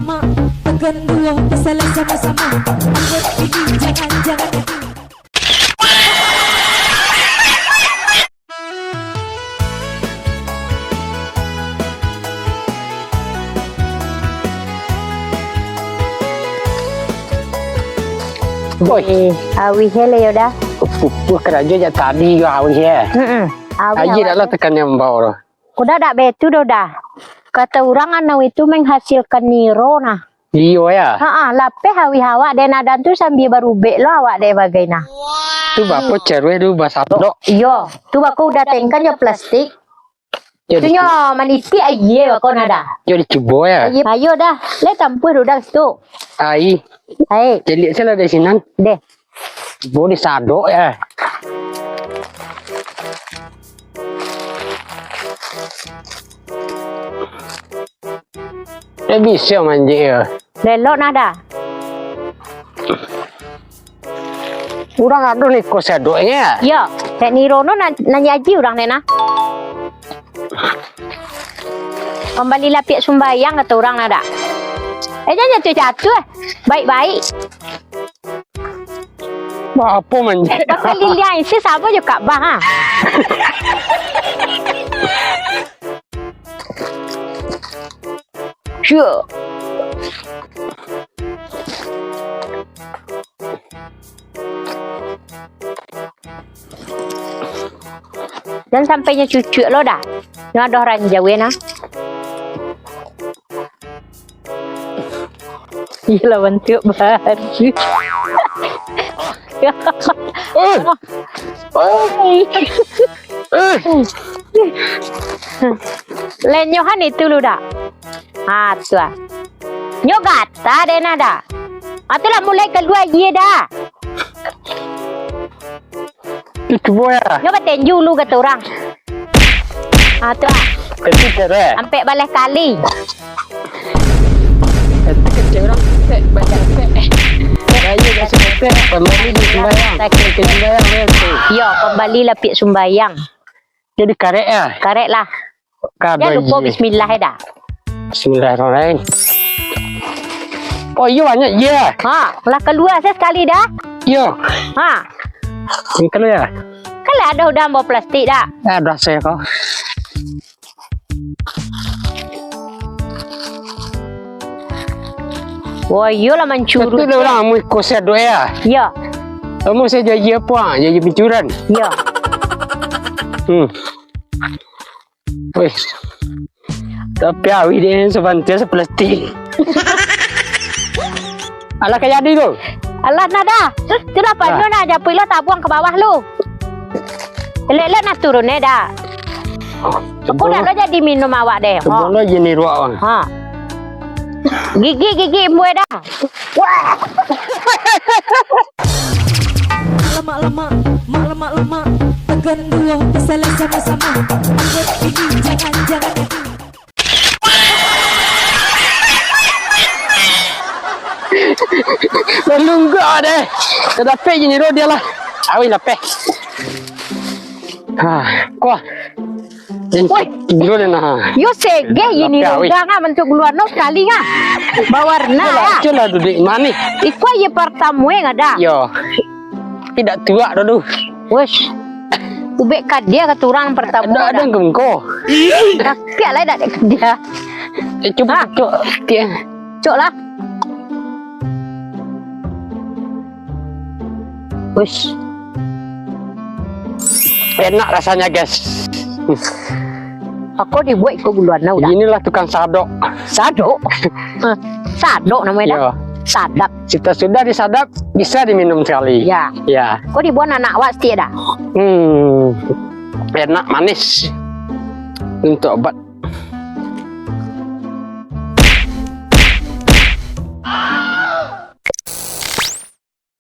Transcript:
lama-lama tekan dua kesalahan sama-sama. Anggap ini jangan-jangan itu. Oi, awi hele yoda. pupuh kerja je tadi juga awak ya. Aji dah lah tekan yang bawah. Udah dak betu dah. Kata orang anak itu menghasilkan niro nah. Iyo ya. Lape hawi hawa dan adan tu sambil berubek lo awak deh bagaina. Tu bapa cerwe tu bahasa dok. Iyo, tu aku udah tengkan ya plastik. Jadi Tunya maniti aye aku nada. jadi cubo ya. Ayo dah, le tampur udah tu. Ai, Hai, jadi saya dari sini. deh. Boleh sadok ya. Bisa manja ya. Lelo nada. Kurang ada nih kok sadoknya. Yo, nek niro no nanya aji orang nena. Kembali lapik sumbayang kata orang nada. Jangan jatuh-jatuh. Baik-baik. Apa manja? Bakal lilian si siapa juga bang ha. Sure. Dan sampainya cucu lo dah. Yang ada orang Jawa nah. Gila bentuk baru. Lenyohan itu lu dah. Tua. Nyogata deh nada. Atulah mulai kedua ye dah. Cubo ya. Nyoba tenju lu kata orang. Tua. Kecil cerwe. Sampai balik kali. Kecil orang. Banyak Raya kat sini kembali di sembayang. Ke sembayang nanti. Yo, kembali lapik sumbayang. Jadi karek ya. Karek lah. Kada Ya lupa bismillah dah. Bismillahirrahmanirrahim. Oh iya banyak ya. Lah keluar saya sekali dah. Iya. Ini kalau ya. Kalau ada udah bawa plastik dah. Ada saya kau. Wah, iyalah mencuri. Itu orang mau ikut saya doa ya. Ya, Kamu saya jadi apa? Jadi pencuran. ya. Wih. Tapi awi dia sebantian seplastik. Alah kayak jadi tu. Allah nada. Sudah penuh nak japui lo tak buang ke bawah lu. Lelak nak turun dah. Aku nak lo jadi minum awak deh. Sebelum lo jadi ruak. Gigi mue dah. Lama-lama tekan dua kesalahan sama-sama. Anggap ini jangan-jangan itu. Melunggak deh. Terdapat je ni dia lah. Awi lapeh. Kuah. Woi. Dulu dia nak. Yo sege ini udah ngah bentuk luar no sekali ngah. Bawarna ya. Cula duduk mana? Ikut ye pertama yang ada. Yo. Tidak tua dulu. Wush. Ubek dia keturang pertama. Ada engkau. Tapi alai dak dia. Coba cok. Cok lah. Wush. Enak rasanya guys. Aku dibuat ke buluan now dah. Inilah tukang sadok. Sadok. Sadok namanya dah. Yo. Sadap. Kita sudah disadap, bisa diminum sekali. Ya. Ya. Kau dibuat anak awak setia dah. Enak manis. Untuk obat